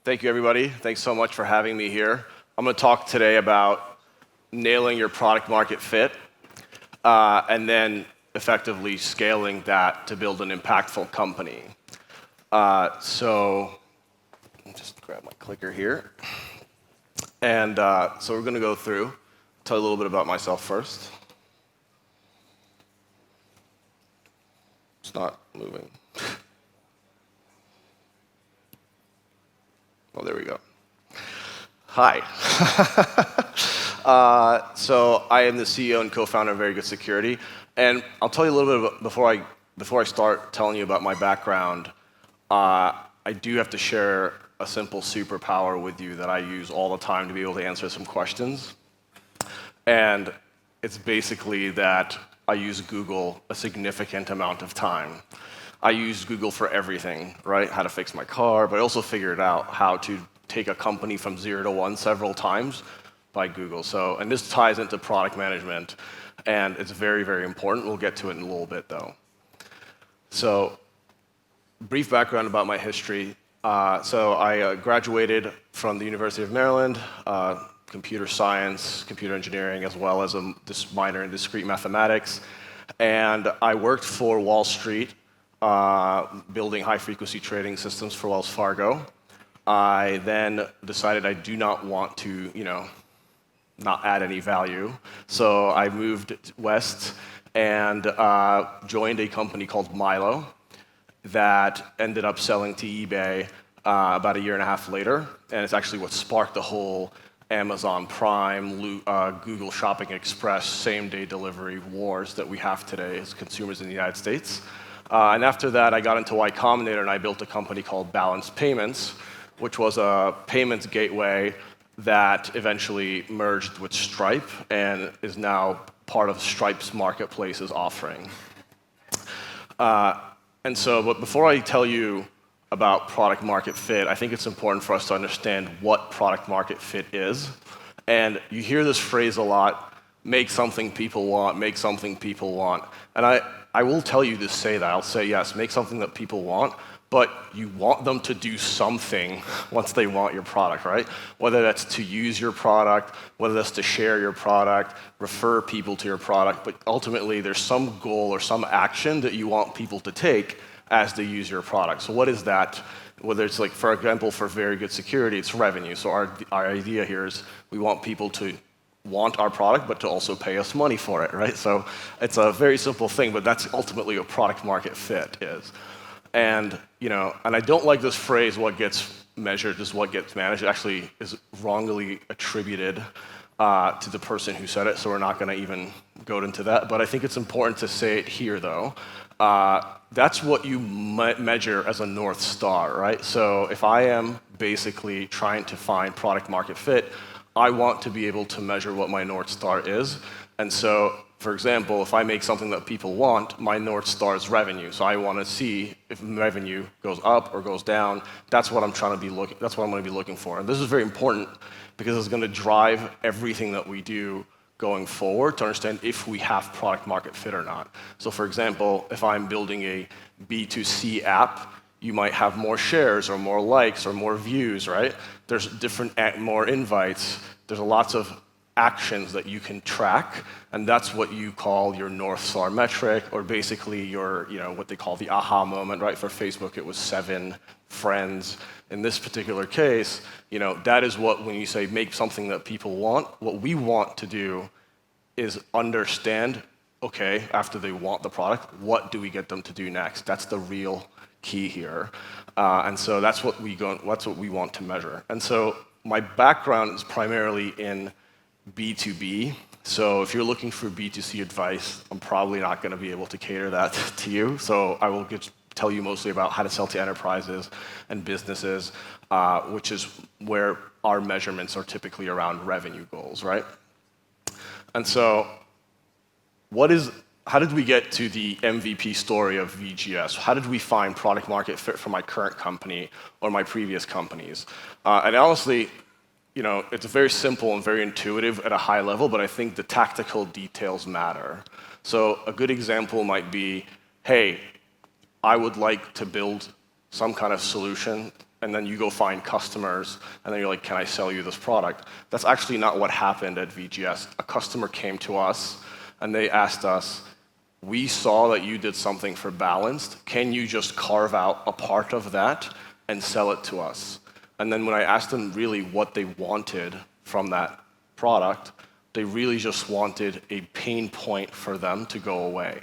Thank you, everybody. Thanks so much for having me here. I'm going to talk today about nailing your product market fit and then effectively scaling that to build an impactful company. So let me just grab my clicker here. And so we're going to go through, tell you a little bit about myself first. It's not moving. Oh, there we go. Hi. So I am the CEO and co-founder of Very Good Security, and I'll tell you a little bit about, before I start telling you about my background. I do have to share a simple superpower with you that I use all the time to be able to answer some questions, and it's basically that I use Google a significant amount of time. I use Google for everything, right? How to fix my car, but I also figured out how to take a company from 0 to 1 several times by Google. So, and this ties into product management, and it's very, very important. We'll get to it in a little bit, though. So, brief background about my history. So I graduated from the University of Maryland, computer science, computer engineering, as well as this minor in discrete mathematics. And I worked for Wall Street, building high-frequency trading systems for Wells Fargo. I then decided I do not want to, not add any value. So I moved west and joined a company called Milo that ended up selling to eBay about a year and a half later. And it's actually what sparked the whole Amazon Prime, Google Shopping Express, same-day delivery wars that we have today as consumers in the United States. And after that, I got into Y Combinator, and I built a company called Balance Payments, which was a payments gateway that eventually merged with Stripe and is now part of Stripe's marketplace's offering. But before I tell you about product market fit, I think it's important for us to understand what product market fit is. And you hear this phrase a lot: make something people want, make something people want. And I will tell you to say that. I'll say, yes, make something that people want, but you want them to do something once they want your product, right? Whether that's to use your product, whether that's to share your product, refer people to your product, but ultimately there's some goal or some action that you want people to take as they use your product. So what is that? Whether it's like, for example, for Very Good Security, it's revenue. So our idea here is we want people to want our product, but to also pay us money for it, right? So it's a very simple thing, but that's ultimately what product market fit is. And I don't like this phrase, what gets measured is what gets managed. It actually is wrongly attributed to the person who said it, so we're not going to even go into that. But I think it's important to say it here, though. That's what you measure as a North Star, right? So if I am basically trying to find product market fit, I want to be able to measure what my North Star is. And so, for example, if I make something that people want, my North Star is revenue. So I want to see if revenue goes up or goes down. That's what I'm trying to be looking. That's what I'm going to be looking for. And this is very important because it's going to drive everything that we do going forward to understand if we have product market fit or not. So, for example, if I'm building a B2C app, you might have more shares or more likes or more views, right? There's more invites. There's lots of actions that you can track, and that's what you call your North Star metric, or basically your, what they call the aha moment, right? For Facebook, it was 7 friends. In this particular case, that is what, when you say make something that people want, what we want to do is understand, okay, after they want the product, what do we get them to do next? That's the real key here. And so that's what we want to measure. And so my background is primarily in B2B. So if you're looking for B2C advice, I'm probably not going to be able to cater that to you. So I will tell you mostly about how to sell to enterprises and businesses, which is where our measurements are typically around revenue goals, right? And so how did we get to the MVP story of VGS? How did we find product market fit for my current company or my previous companies? And honestly, it's very simple and very intuitive at a high level, but I think the tactical details matter. So a good example might be, hey, I would like to build some kind of solution and then you go find customers, and then you're like, can I sell you this product? That's actually not what happened at VGS. A customer came to us, and they asked us, we saw that you did something for balanced. Can you just carve out a part of that and sell it to us? And then when I asked them really what they wanted from that product, they really just wanted a pain point for them to go away.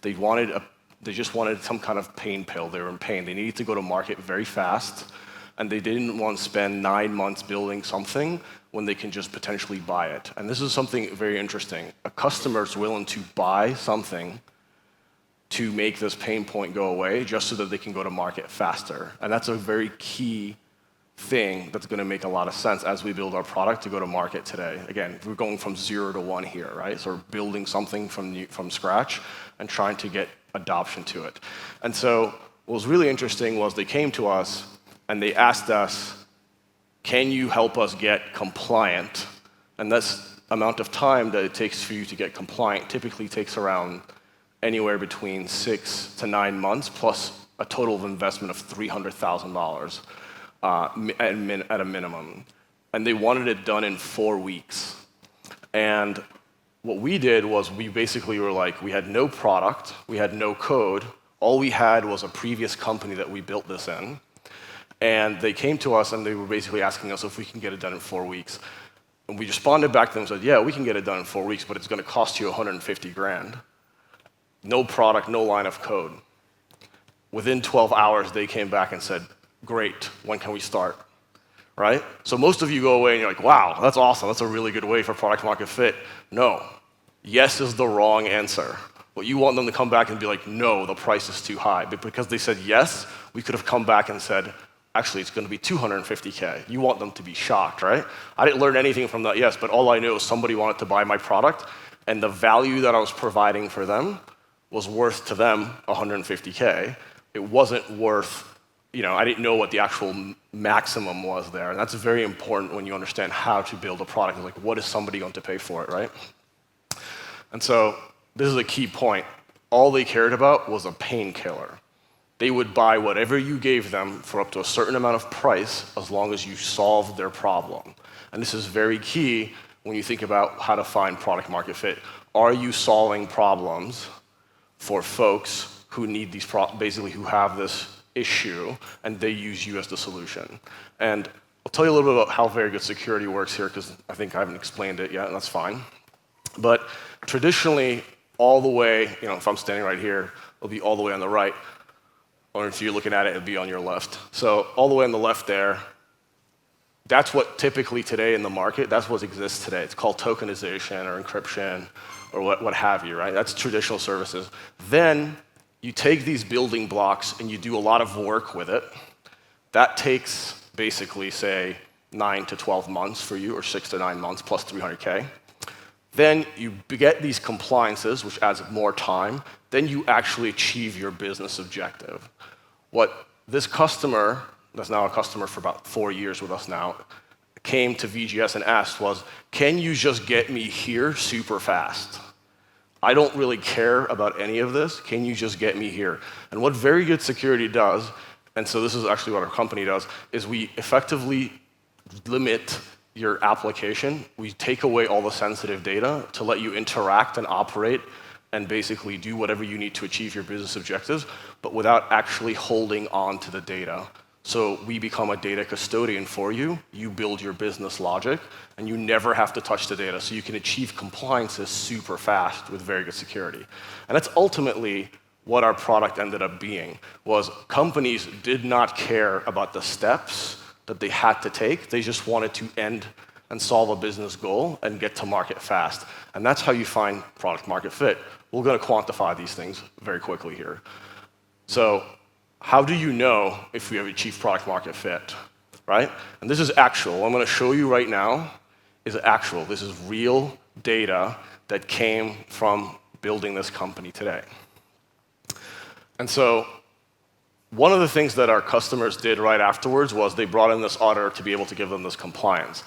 They just wanted some kind of pain pill. They were in pain. They needed to go to market very fast, and they didn't want to spend 9 months building something when they can just potentially buy it. And this is something very interesting. A customer is willing to buy something to make this pain point go away just so that they can go to market faster. And that's a very key thing that's going to make a lot of sense as we build our product to go to market today. Again, we're going from 0 to 1 here, right? So we're building something from scratch and trying to get adoption to it. And so what was really interesting was they came to us and they asked us, can you help us get compliant? And that's amount of time that it takes for you to get compliant typically takes around anywhere between 6 to 9 months plus a total of investment of $300,000 at a minimum. And they wanted it done in 4 weeks. And what we did was we basically were like, we had no product, we had no code, all we had was a previous company that we built this in. And they came to us and they were basically asking us if we can get it done in 4 weeks. And we responded back to them and said, yeah, we can get it done in 4 weeks, but it's going to cost you 150 grand. No product, no line of code. Within 12 hours, they came back and said, great, when can we start? Right? So most of you go away and you're like, wow, that's awesome. That's a really good way for product market fit. No. Yes is the wrong answer. What you want them to come back and be like, no, the price is too high. But because they said yes, we could have come back and said, actually, it's going to be 250K. You want them to be shocked, right? I didn't learn anything from that, yes, but all I knew is somebody wanted to buy my product, and the value that I was providing for them was worth to them 150K. It wasn't worth, I didn't know what the actual maximum was there. And that's very important when you understand how to build a product. Like, what is somebody going to pay for it, right? And so this is a key point. All they cared about was a painkiller. They would buy whatever you gave them for up to a certain amount of price as long as you solved their problem. And this is very key when you think about how to find product market fit. Are you solving problems for folks who need these basically who have this issue and they use you as the solution? And I'll tell you a little bit about how very good security works here because I think I haven't explained it yet, and that's fine. But traditionally, all the way, if I'm standing right here, it'll be all the way on the right. Or if you're looking at it, it'll be on your left. So all the way on the left there, that's what typically today in the market, that's what exists today. It's called tokenization or encryption or what have you, right? That's traditional services. Then you take these building blocks and you do a lot of work with it. That takes basically, say, 9 to 12 months for you, or 6 to 9 months plus 300K. Then you get these compliances, which adds more time. Then you actually achieve your business objective. What this customer, that's now a customer for about 4 years with us now, came to VGS and asked was, can you just get me here super fast? I don't really care about any of this. Can you just get me here? And what very good security does, and so this is actually what our company does, is we effectively limit your application. We take away all the sensitive data to let you interact and operate and basically do whatever you need to achieve your business objectives, but without actually holding on to the data. So we become a data custodian for you. You build your business logic, and you never have to touch the data. So you can achieve compliances super fast with very good security. And that's ultimately what our product ended up being, was companies did not care about the steps that they had to take. They just wanted to end and solve a business goal and get to market fast. And that's how you find product market fit. We're going to quantify these things very quickly here. So how do you know if we have achieved product market fit, right? And this is actual. What I'm going to show you right now is actual. This is real data that came from building this company today. And so one of the things that our customers did right afterwards was they brought in this auditor to be able to give them this compliance.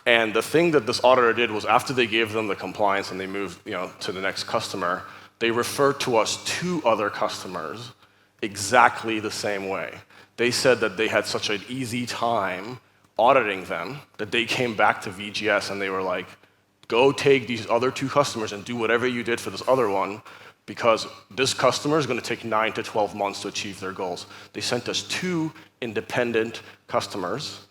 And the thing that this auditor did was after they gave them the compliance and they moved to the next customer, they referred to us 2 other customers exactly the same way. They said that they had such an easy time auditing them that they came back to VGS and they were like, go take these other 2 customers and do whatever you did for this other one, because this customer is going to take 9 to 12 months to achieve their goals. They sent us 2 independent customers,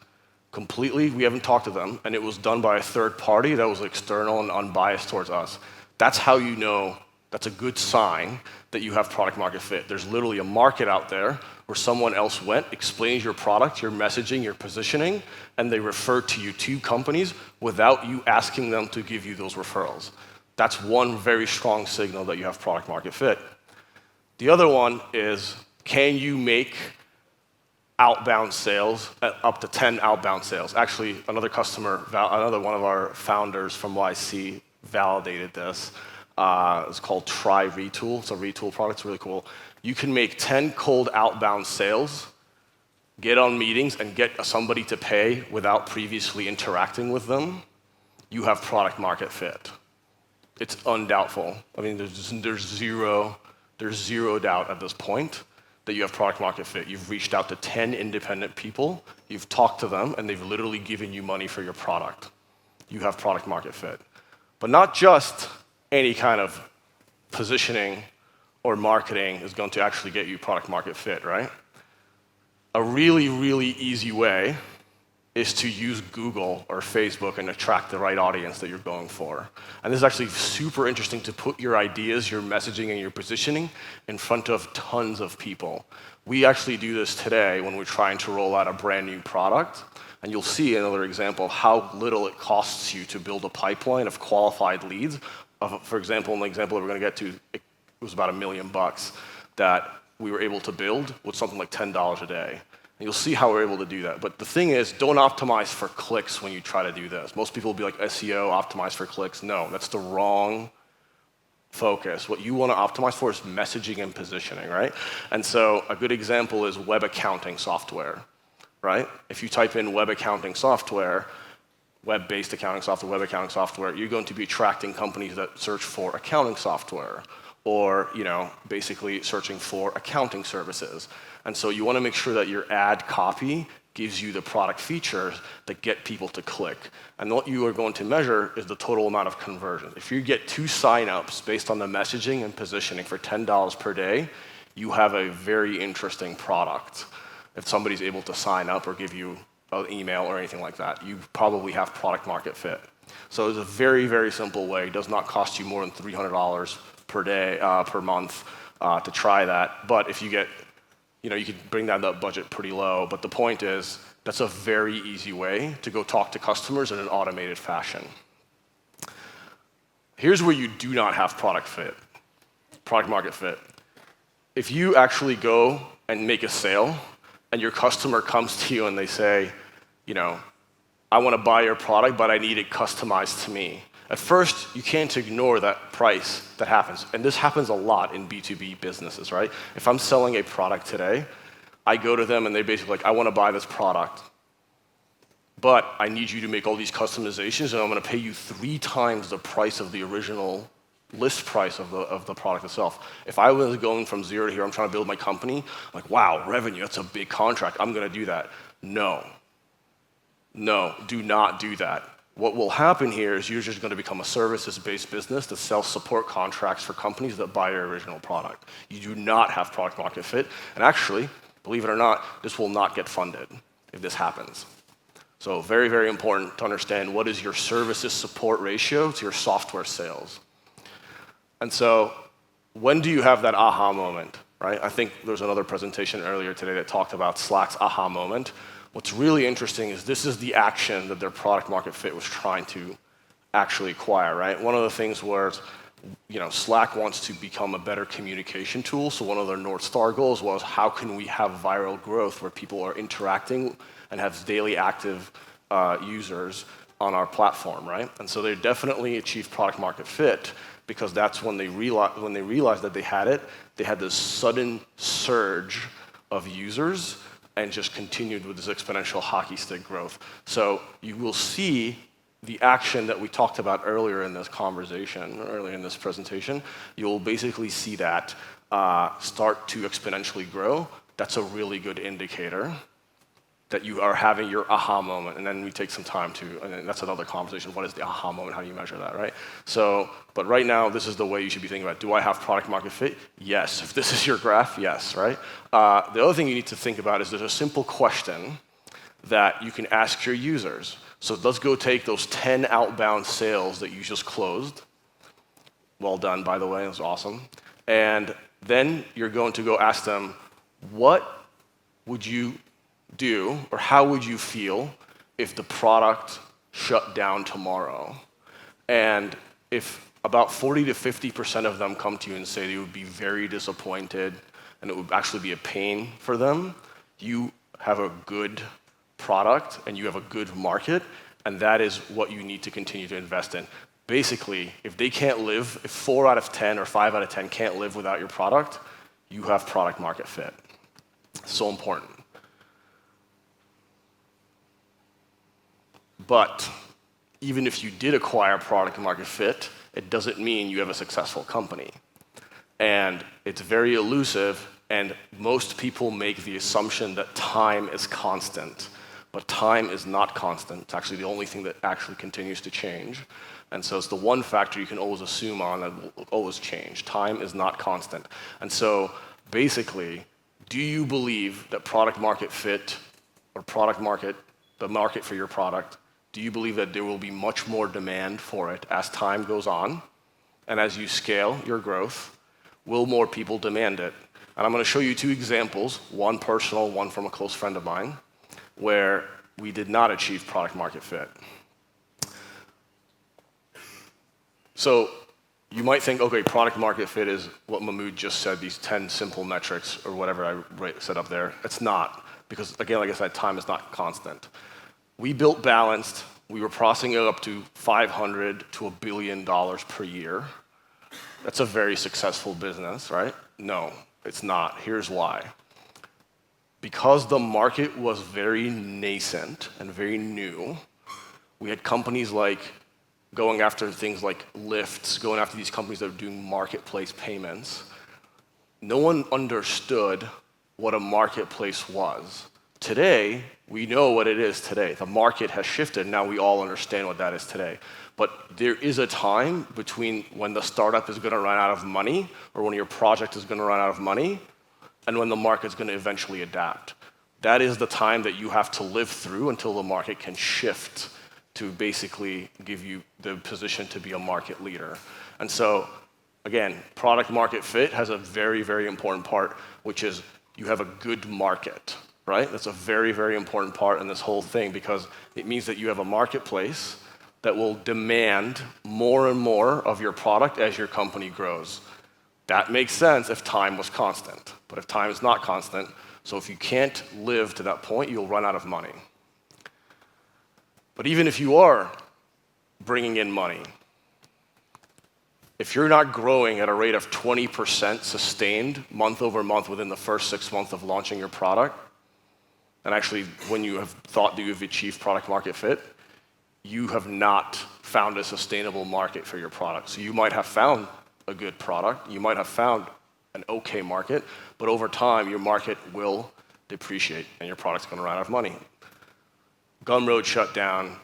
completely, we haven't talked to them, and it was done by a third party that was external and unbiased towards us. That's how you know that's a good sign that you have product market fit. There's literally a market out there where someone else went, explains your product, your messaging, your positioning, and they refer to you 2 companies without you asking them to give you those referrals. That's one very strong signal that you have product market fit. The other one is, can you make outbound sales, up to 10 outbound sales? Actually, another one of our founders from YC validated this. It's called Try Retool. It's a retool product. It's really cool. You can make 10 cold outbound sales, get on meetings, and get somebody to pay without previously interacting with them. You have product market fit. It's undoubtful. I mean, there's zero doubt at this point that you have product market fit. You've reached out to 10 independent people, you've talked to them, and they've literally given you money for your product. You have product market fit. But not just any kind of positioning or marketing is going to actually get you product market fit, right? A really, really easy way is to use Google or Facebook and attract the right audience that you're going for. And this is actually super interesting to put your ideas, your messaging, and your positioning in front of tons of people. We actually do this today when we're trying to roll out a brand new product. And you'll see another example of how little it costs you to build a pipeline of qualified leads. For example, in the example that we're going to get to, it was about $1 million that we were able to build with something like $10 a day. And you'll see how we're able to do that. But the thing is, don't optimize for clicks when you try to do this. Most people will be like, SEO, optimize for clicks. No, that's the wrong focus. What you want to optimize for is messaging and positioning, right? And so a good example is web accounting software, right? If you type in web accounting software, web-based accounting software, web accounting software, you're going to be attracting companies that search for accounting software, or basically searching for accounting services. And so you want to make sure that your ad copy gives you the product features that get people to click. And what you are going to measure is the total amount of conversion. If you get 2 signups based on the messaging and positioning for $10 per day, you have a very interesting product. If somebody's able to sign up or give you an email or anything like that, you probably have product market fit. So it's a very, very simple way. It does not cost you more than $300 per day, per month to try that. But if you get, you can bring down that budget pretty low. But the point is, that's a very easy way to go talk to customers in an automated fashion. Here's where you do not have product market fit. If you actually go and make a sale, and your customer comes to you and they say, I want to buy your product, but I need it customized to me. At first, you can't ignore that price that happens. And this happens a lot in B2B businesses, right? If I'm selling a product today, I go to them and they're basically like, I want to buy this product, but I need you to make all these customizations and I'm going to pay you 3 times the price of the original list price of the product itself. If I was going from 0 to here, I'm trying to build my company, I'm like, wow, revenue, that's a big contract, I'm going to do that. No, do not do that. What will happen here is you're just going to become a services-based business that sells support contracts for companies that buy your original product. You do not have product market fit, and actually, believe it or not, this will not get funded if this happens. So very, very important to understand what is your services support ratio to your software sales. And so when do you have that aha moment, right? I think there was another presentation earlier today that talked about Slack's aha moment. What's really interesting is this is the action that their product market fit was trying to actually acquire, right? One of the things was, Slack wants to become a better communication tool. So one of their North Star goals was, how can we have viral growth where people are interacting and have daily active users on our platform, right? And so they definitely achieved product market fit, because that's when they realized that they had this sudden surge of users and just continued with this exponential hockey stick growth. So you will see the action that we talked about earlier in this conversation, earlier in this presentation. You'll basically see that start to exponentially grow that's a really good indicator that you are having your aha moment. And then we take some time to, and then that's another conversation. What is the aha moment? How do you measure that, right? So, but right now, this is the way you should be thinking about it. Do I have product market fit? Yes. If this is your graph, yes, right? The other thing you need to think about is there's a simple question that you can ask your users. So let's go take those 10 outbound sales that you just closed. Well done, by the way, it was awesome. And then you're going to go ask them, what would you do, or how would you feel if the product shut down tomorrow? And if about 40 to 50% of them come to you and say they would be very disappointed and it would actually be a pain for them, you have a good product and you have a good market, and that is what you need to continue to invest in. Basically, if they can't live, if 4 out of 10 or 5 out of 10 can't live without your product, you have product market fit. So important. But even if you did acquire product market fit, it doesn't mean you have a successful company. And it's very elusive, and most people make the assumption that time is constant. But time is not constant. It's actually the only thing that actually continues to change. And so it's the one factor you can always assume on that will always change. Time is not constant. And so basically, do you believe that product market fit, or product market, the market for your product, do you believe that there will be much more demand for it as time goes on? And as you scale your growth, will more people demand it? And I'm going to show you 2 examples, one personal, one from a close friend of mine, where we did not achieve product market fit. So you might think, okay, product market fit is what Mahmoud just said, these 10 simple metrics or whatever I set up there. It's not, because again, like I said, time is not constant. We built Balanced. We were processing it up to $500 to $1 billion per year. That's a very successful business, right? No, it's not. Here's why. Because the market was very nascent and very new, we had companies like going after things like Lyft, going after these companies that are doing marketplace payments. No one understood what a marketplace was. Today, we know what it is today. The market has shifted. Now we all understand what that is today. But there is a time between when the startup is going to run out of money, or when your project is going to run out of money, and when the market's going to eventually adapt. That is the time that you have to live through until the market can shift to basically give you the position to be a market leader. And so, again, product market fit has a very, very important part, which is you have a good market, right? That's a very, very important part in this whole thing, because it means that you have a marketplace that will demand more and more of your product as your company grows. That makes sense if time was constant, but if time is not constant, so if you can't live to that point, you'll run out of money. But even if you are bringing in money, if you're not growing at a rate of 20% sustained month over month within the first 6 months of launching your product, and actually when you have thought that you've achieved product market fit, you have not found a sustainable market for your product. So you might have found a good product, you might have found an okay market, but over time your market will depreciate and your product's going to run out of money. Gumroad shut down.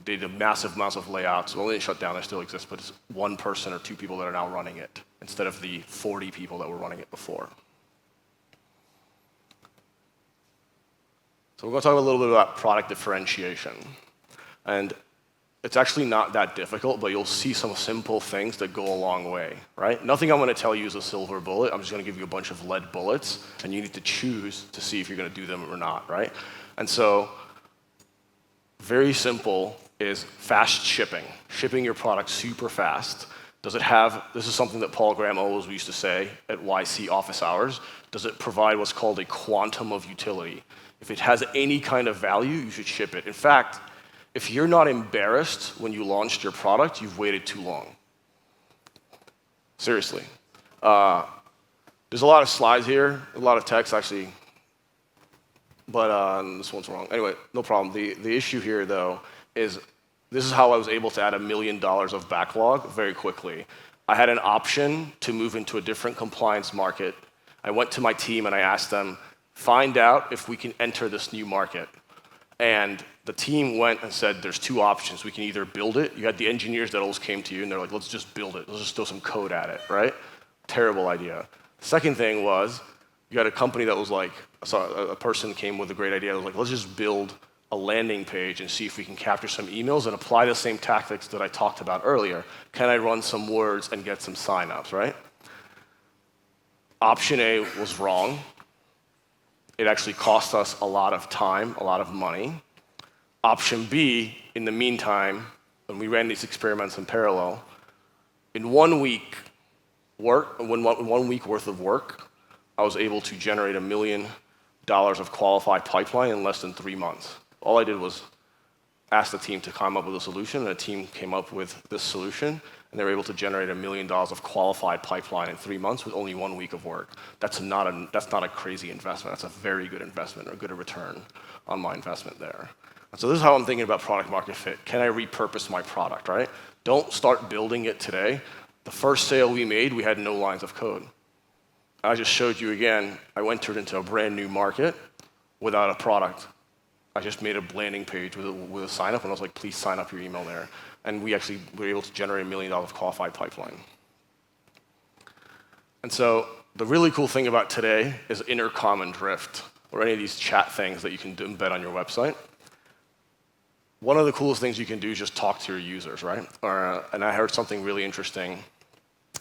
They did massive amounts of layouts. Well, they didn't shut down, they still exist, but it's 1 person or 2 people that are now running it instead of the 40 people that were running it before. So we're going to talk a little bit about product differentiation. And it's actually not that difficult, but you'll see some simple things that go a long way, right? Nothing I'm going to tell you is a silver bullet. I'm just going to give you a bunch of lead bullets, and you need to choose to see if you're going to do them or not, right? And so, very simple is fast shipping. Shipping your product super fast. Does it have, this is something that Paul Graham always used to say at YC office hours, does it provide what's called a quantum of utility? If it has any kind of value, you should ship it. In fact, if you're not embarrassed when you launched your product, you've waited too long. Seriously. There's a lot of slides here, a lot of text actually, but this one's wrong. Anyway, no problem. The issue here though is this is how I was able to add $1 million of backlog very quickly. I had an option to move into a different compliance market. I went to my team and I asked them, find out if we can enter this new market. And the team went and said, there's two options. We can either build it. You had the engineers that always came to you, and they're like, let's just build it. Let's just throw some code at it, right? Terrible idea. Second thing was, you had a company that was like, a person came with a great idea. It was like, let's just build a landing page and see if we can capture some emails and apply the same tactics that I talked about earlier. Can I run some words and get some signups, right? Option A was wrong. It actually cost us a lot of time, a lot of money. Option B, in the meantime, when we ran these experiments in parallel, in 1 week worth of work, I was able to generate $1 million of qualified pipeline in less than 3 months. All I did was ask the team to come up with a solution, and the team came up with this solution, and they were able to generate $1 million of qualified pipeline in 3 months with only 1 week of work. That's not a crazy investment. That's a very good investment, or a good return on my investment there. And so this is how I'm thinking about product market fit. Can I repurpose my product, right? Don't start building it today. The first sale we made, we had no lines of code. I just showed you again, I entered into a brand new market without a product. I just made a landing page with a sign up, and I was like, please sign up your email there. And we actually were able to generate $1 million of qualified pipeline. And so the really cool thing about today is Intercom and Drift, or any of these chat things that you can embed on your website. One of the coolest things you can do is just talk to your users, right? And I heard something really interesting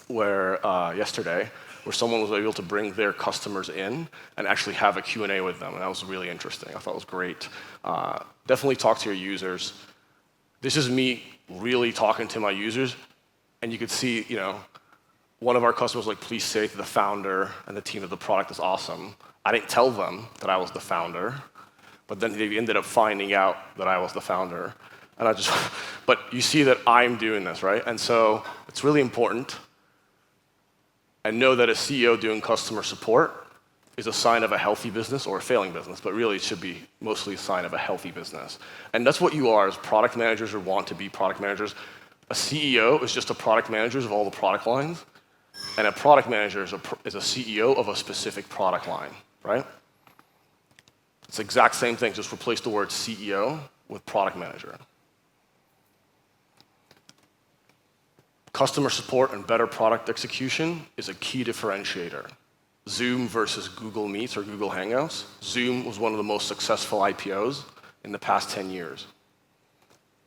yesterday, where someone was able to bring their customers in and actually have a Q&A with them, and that was really interesting. I thought it was great. Definitely talk to your users. This is me really talking to my users, and you could see, one of our customers was like, please say to the founder and the team that the product is awesome. I didn't tell them that I was the founder, but then they ended up finding out that I was the founder. And but you see that I'm doing this, right? And so it's really important. And know that a CEO doing customer support is a sign of a healthy business or a failing business, but really it should be mostly a sign of a healthy business. And that's what you are as product managers or want to be product managers. A CEO is just a product manager of all the product lines, and a product manager is a CEO of a specific product line, right? It's the exact same thing, just replace the word CEO with product manager. Customer support and better product execution is a key differentiator. Zoom versus Google Meets or Google Hangouts. Zoom was one of the most successful IPOs in the past 10 years.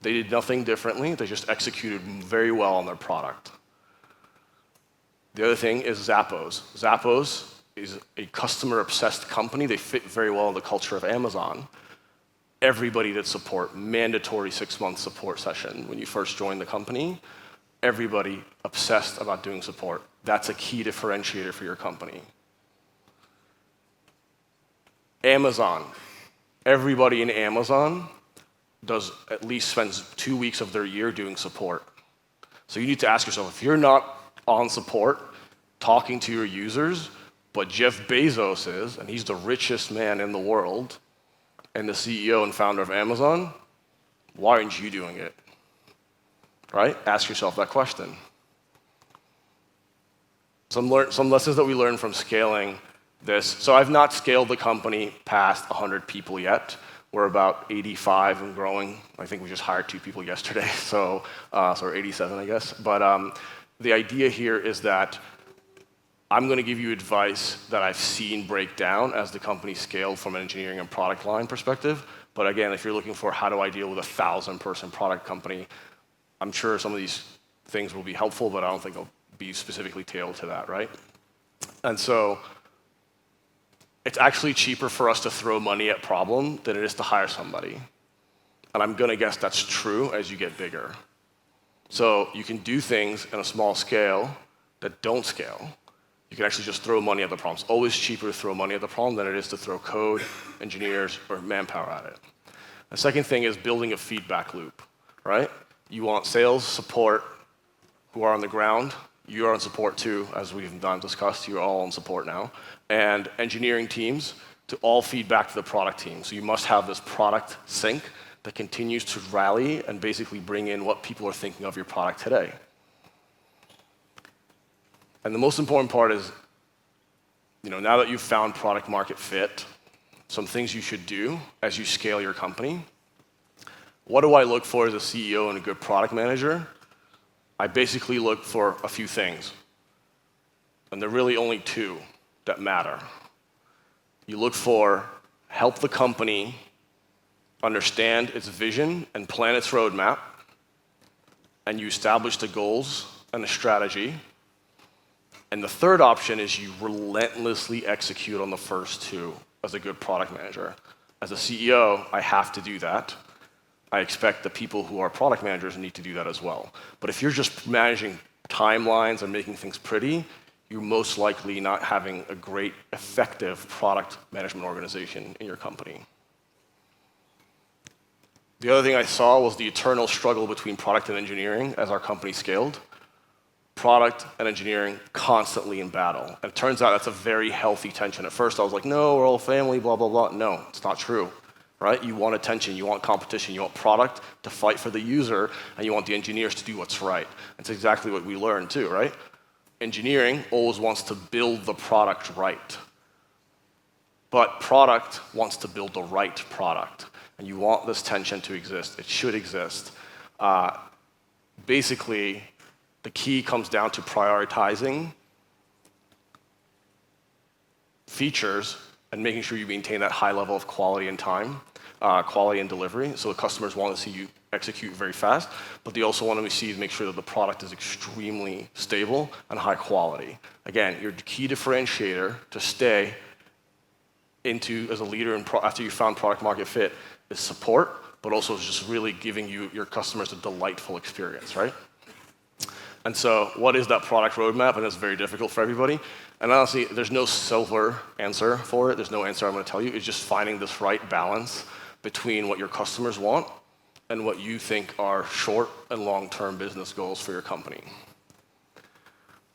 They did nothing differently, they just executed very well on their product. The other thing is Zappos. Zappos is a customer-obsessed company. They fit very well in the culture of Amazon. Everybody did support, mandatory 6-month support session when you first joined the company. Everybody obsessed about doing support. That's a key differentiator for your company. Amazon. Everybody in Amazon at least spends 2 weeks of their year doing support. So you need to ask yourself, if you're not on support, talking to your users, but Jeff Bezos is, and he's the richest man in the world, and the CEO and founder of Amazon, why aren't you doing it? Right? Ask yourself that question. Some lessons that we learned from scaling this. So I've not scaled the company past 100 people yet. We're about 85 and growing. I think we just hired 2 people yesterday, so we're 87, I guess. But the idea here is that I'm going to give you advice that I've seen break down as the company scaled from an engineering and product line perspective. But again, if you're looking for how do I deal with a 1,000-person product company, I'm sure some of these things will be helpful, but I don't think they'll be specifically tailored to that, right? And so it's actually cheaper for us to throw money at problem than it is to hire somebody. And I'm going to guess that's true as you get bigger. So you can do things in a small scale that don't scale. You can actually just throw money at the problem. It's always cheaper to throw money at the problem than it is to throw code, engineers, or manpower at it. The second thing is building a feedback loop, right? You want sales, support, who are on the ground. You are on support too, as we've discussed. You're all on support now. And engineering teams to all feedback to the product team. So you must have this product sync that continues to rally and basically bring in what people are thinking of your product today. And the most important part is, now that you've found product market fit, some things you should do as you scale your company. What do I look for as a CEO and a good product manager? I basically look for a few things. And there are really only two that matter. You look for help the company understand its vision and plan its roadmap, and you establish the goals and the strategy. And the third option is you relentlessly execute on the first two as a good product manager. As a CEO, I have to do that. I expect the people who are product managers need to do that as well. But if you're just managing timelines and making things pretty, you're most likely not having a great, effective product management organization in your company. The other thing I saw was the eternal struggle between product and engineering as our company scaled. Product and engineering constantly in battle. And it turns out that's a very healthy tension. At first I was like, no, we're all family, blah, blah, blah. No, it's not true, right? You want attention, you want competition, you want product to fight for the user, and you want the engineers to do what's right. That's exactly what we learned too, right? Engineering always wants to build the product right. But product wants to build the right product. And you want this tension to exist. It should exist. Basically, the key comes down to prioritizing features and making sure you maintain that high level of quality and time, quality and delivery. So the customers want to see you execute very fast, but they also want to see you make sure that the product is extremely stable and high quality. Again, your key differentiator to stay into as a leader after you found product market fit is support, but also just really giving your customers a delightful experience, right? And so what is that product roadmap? And that's very difficult for everybody. And honestly, there's no silver answer for it. There's no answer I'm going to tell you. It's just finding this right balance between what your customers want and what you think are short and long-term business goals for your company.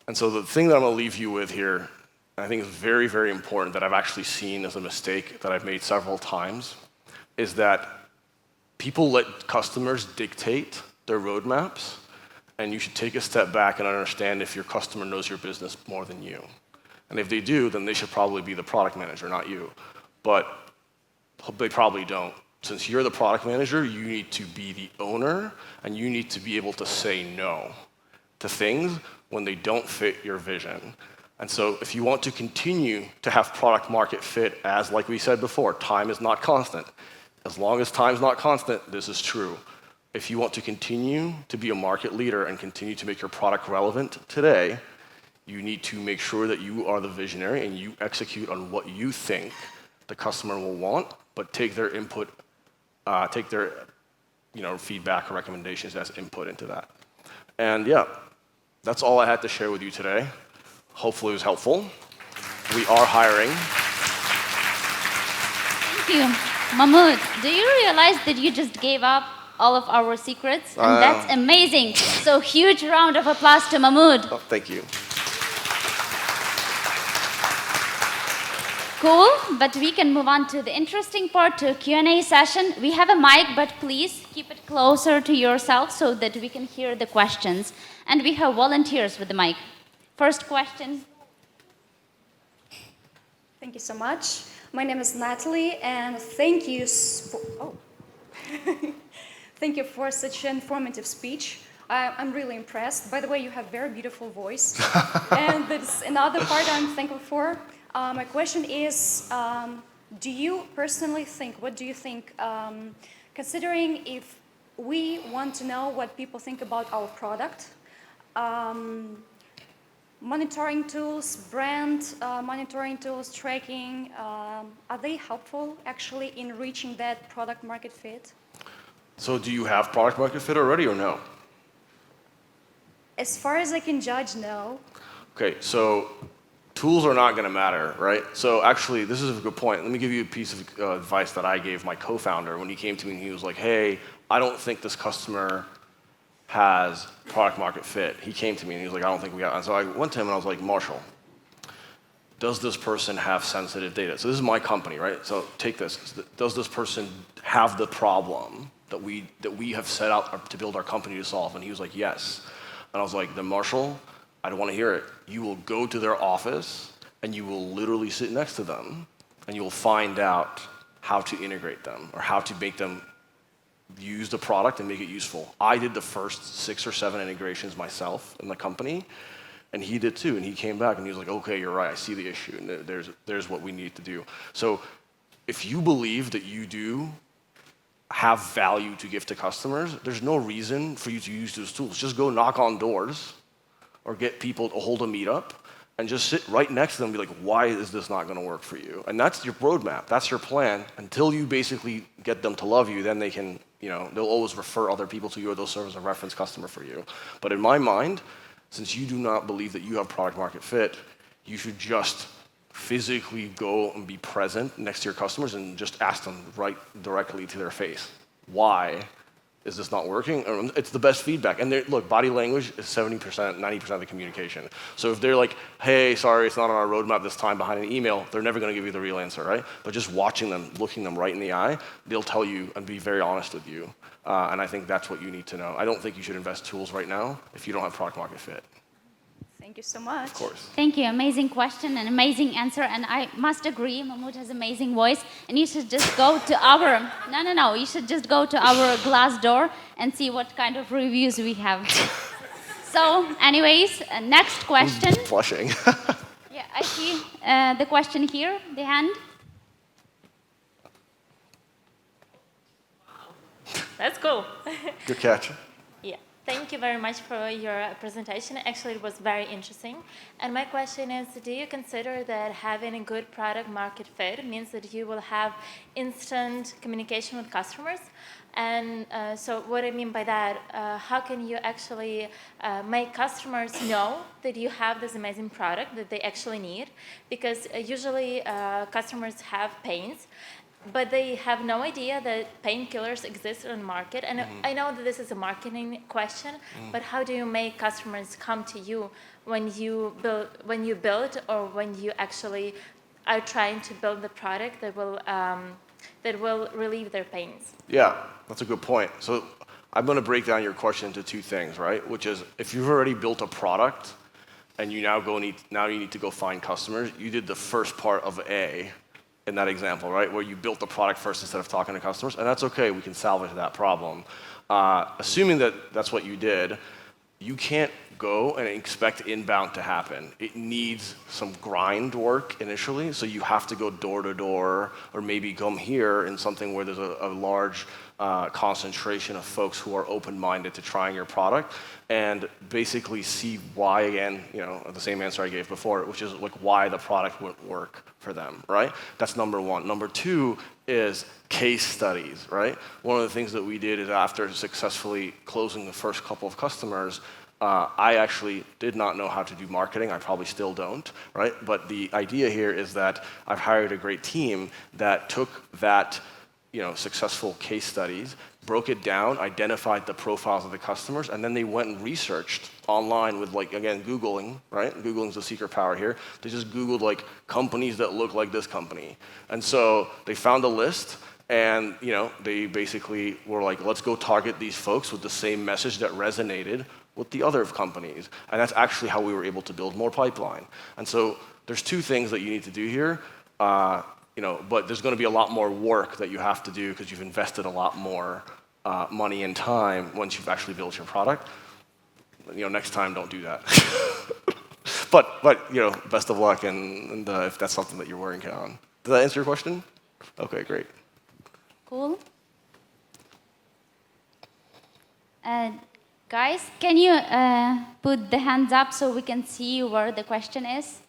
And so the thing that I'm going to leave you with here, and I think is very, very important that I've actually seen as a mistake that I've made several times, is that people let customers dictate their roadmaps, and you should take a step back and understand if your customer knows your business more than you. And if they do, then they should probably be the product manager, not you. But they probably don't. Since you're the product manager, you need to be the owner, and you need to be able to say no to things when they don't fit your vision. And so if you want to continue to have product market fit, as like we said before, time is not constant. As long as time's not constant, this is true. If you want to continue to be a market leader and continue to make your product relevant today, you need to make sure that you are the visionary and you execute on what you think the customer will want, but take their input, take their feedback or recommendations as input into that. And yeah, that's all I had to share with you today. Hopefully it was helpful. We are hiring. Thank you. Mahmoud, do you realize that you just gave up all of our secrets? And that's amazing. So huge round of applause to Mahmoud. Oh, thank you. Cool, but we can move on to the interesting part, to Q&A session. We have a mic, but please keep it closer to yourself so that we can hear the questions. And we have volunteers with the mic. First question. Thank you so much. My name is Natalie, and thank you thank you for such an informative speech. I'm really impressed. By the way, you have very beautiful voice. And that's another part I'm thankful for. My question is, do you personally think, what do you think, considering if we want to know what people think about our product, monitoring tools, brand monitoring tools, tracking, are they helpful actually in reaching that product market fit? So do you have product market fit already or no? As far as I can judge, no. Okay, so tools are not going to matter, right? So actually, this is a good point. Let me give you a piece of advice that I gave my co-founder when he came to me and he was like, hey, I don't think this customer has product market fit. He came to me and he was like, I don't think we got. And so I went to him and I was like, Marshall, does this person have sensitive data? So this is my company, right? So take this. Does this person have the problem that we have set out to build our company to solve? And he was like, yes. And I was like, then Marshall, I don't want to hear it. You will go to their office and you will literally sit next to them and you'll find out how to integrate them or how to make them use the product and make it useful. I did the first 6 or 7 integrations myself in the company, and he did too. And he came back and he was like, okay, you're right, I see the issue, and there's what we need to do. So if you believe that you do have value to give to customers, there's no reason for you to use those tools. Just go knock on doors or get people to hold a meetup and just sit right next to them and be like, why is this not going to work for you? And that's your roadmap. That's your plan. Until you basically get them to love you, then they can, they'll always refer other people to you, or they'll serve as a reference customer for you. But in my mind, since you do not believe that you have product market fit, you should just physically go and be present next to your customers and just ask them right directly to their face, why is this not working? It's the best feedback. And look, body language is 70%, 90% of the communication. So if they're like, hey, sorry, it's not on our roadmap this time behind an email, they're never going to give you the real answer, right? But just watching them, looking them right in the eye, they'll tell you and be very honest with you. And I think that's what you need to know. I don't think you should invest tools right now if you don't have product market fit. Thank you so much. Of course. Thank you. Amazing question and amazing answer. And I must agree, Mahmoud has amazing voice. And you should just go to our... No. You should just go to our Glassdoor and see what kind of reviews we have. So, anyways, next question. I'm blushing. Yeah, I see the question here, the hand. That's cool. Good catch. Yeah. Thank you very much for your presentation. Actually, it was very interesting. And my question is, do you consider that having a good product market fit means that you will have instant communication with customers? And so what I mean by that, how can you actually make customers know that you have this amazing product that they actually need? Because usually customers have pains, but they have no idea that painkillers exist on the market. And I know that this is a marketing question, but how do you make customers come to you when you build or when you actually are trying to build the product that will relieve their pains? Yeah, that's a good point. So I'm going to break down your question into 2 things, right? Which is, if you've already built a product and you now you need to go find customers, you did the first part of A in that example, right? Where you built the product first instead of talking to customers, and that's okay, we can salvage that problem. Assuming that that's what you did, you can't go and expect inbound to happen. It needs some grind work initially, so you have to go door to door, or maybe come here in something where there's a large concentration of folks who are open-minded to trying your product, and basically see why, again, the same answer I gave before, which is like why the product wouldn't work for them, right? That's number 1. Number 2 is case studies, right? One of the things that we did is, after successfully closing the first couple of customers, I actually did not know how to do marketing. I probably still don't, right? But the idea here is that I've hired a great team that took that, successful case studies, broke it down, identified the profiles of the customers, and then they went and researched online with, again, Googling, right? Googling's the secret power here. They just Googled, companies that look like this company. And so they found a list, and, they basically were like, let's go target these folks with the same message that resonated with the other companies. And that's actually how we were able to build more pipeline. And so there's 2 things that you need to do here. But there's going to be a lot more work that you have to do because you've invested a lot more money and time once you've actually built your product. Next time, don't do that. but best of luck, and if that's something that you're working on. Does that answer your question? Okay, great. Cool. Guys, can you put the hands up so we can see where the question is?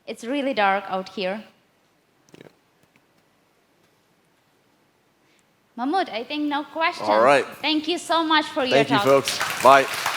It's really dark out here. Mahmoud, I think no questions. All right. Thank you so much for your talk. Thank you, folks. Bye.